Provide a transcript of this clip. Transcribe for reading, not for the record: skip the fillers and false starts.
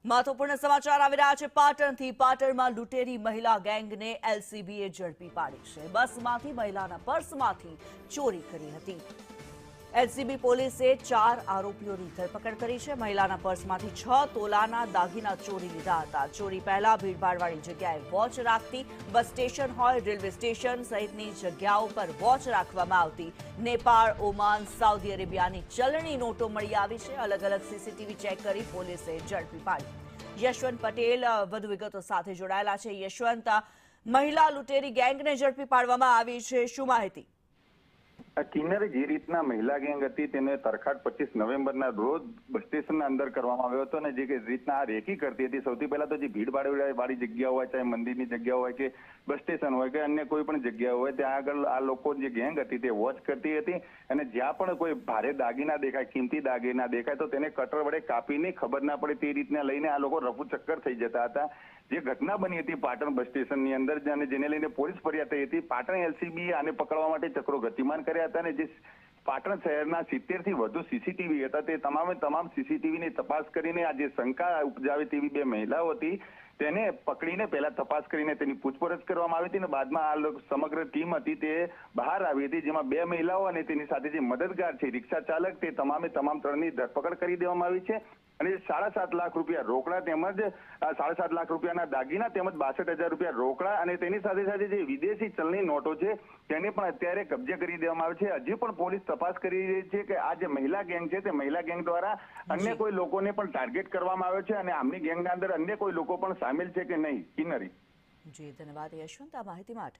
મહત્વપૂર્ણ સમાચાર આવી રહ્યા છે પાટણથી। પાટણમાં લૂંટેરી મહિલા ગેંગને એલસીબીએ ઝડપી પાડી છે। બસમાંથી મહિલાના પર્સમાંથી ચોરી કરી હતી। એલસીબી પોલીસે 4 આરોપીઓની ધરપકડ કરી છે। મહિલાના પર્સમાંથી 6 તોલાના દાગીના ચોરી લીધા હતા। ચોરી પહેલા ભીડભાડવાળી જગ્યાએ વોચ રાખતી, બસ સ્ટેશન હોય, રેલવે સ્ટેશન સહિતની જગ્યાઓ પર વોચ રાખવામાં આવતી। નેપાળ, ઓમાન, સાઉદી અરેબિયાની ચલણી નોટો મળી આવી છે। અલગ અલગ સીસીટીવી ચેક કરી પોલીસે ઝડપી પાડી। યશવંત પટેલ વધુ વિગતો સાથે જોડાયેલા છે। યશવંત, મહિલા લૂંટેરી ગેંગને ઝડપી પાડવામાં આવી છે, શું માહિતી? કિન્નરી જે રીતના મહિલા ગેંગ હતી તેને તરખાટ 25 નવેમ્બરના રોજ બસ સ્ટેશનના અંદર કરવામાં આવ્યો હતો અને જે રીતના આ રેકી કરતી હતી, સૌથી પહેલા તો જે ભીડભાડ વાળી જગ્યા હોય, ચાહે મંદિરની જગ્યા હોય કે બસ સ્ટેશન હોય કે અન્ય કોઈ પણ જગ્યા હોય, ત્યાં આગળ આ લોકો જે ગેંગ હતી તે વોચ કરતી હતી અને જ્યાં પણ કોઈ ભારે દાગીના દેખાય, કિંમતી દાગીના દેખાય તો તેને કટર વડે કાપીને ખબર ના પડે તે રીતના લઈને આ લોકો રફુ ચક્કર થઈ જતા હતા। જે ઘટના બની હતી પાટણ બસ સ્ટેશનની અંદર અને જેને લઈને પોલીસ ફરિયાદ થઈ હતી। પાટણ એલસીબી આને પકડવા માટે ચક્રો ગતિમાન કર્યા હતા અને જે પાટણ શહેરના 70 થી વધુ સીસીટીવી હતા તે તમામ સીસીટીવીની તપાસ કરીને આ જે શંકા ઉપજાવે તેવી 2 મહિલાઓ હતી તેને પકડીને પહેલા તપાસ કરીને તેની પૂછપરછ કરવામાં આવી હતી અને બાદમાં આ સમગ્ર ટીમ હતી તે બહાર આવી હતી, જેમાં 2 મહિલાઓ અને તેની સાથે જે મદદગાર છે રિક્ષા ચાલક તે તમામ 3ની ધરપકડ કરી દેવામાં આવી છે અને 7.5 લાખ રૂપિયા રોકડા તેમજ 7.5 લાખ રૂપિયાના દાગીના તેમજ 62,000 રૂપિયા રોકડા અને તેની સાથે સાથે જે વિદેશી ચલણી નોટો છે તેને પણ અત્યારે કબજે કરી દેવામાં આવે છે। હજી પણ પોલીસ તપાસ કરી રહી છે કે આ જે મહિલા ગેંગ છે તે મહિલા ગેંગ દ્વારા અન્ય કોઈ લોકોને પણ ટાર્ગેટ કરવામાં આવ્યો છે અને આમની ગેંગના અંદર અન્ય કોઈ લોકો પણ સામેલ છે કે નહીં। કિન્નરી જી, ધન્યવાદ યશવંત આ માહિતી માટે।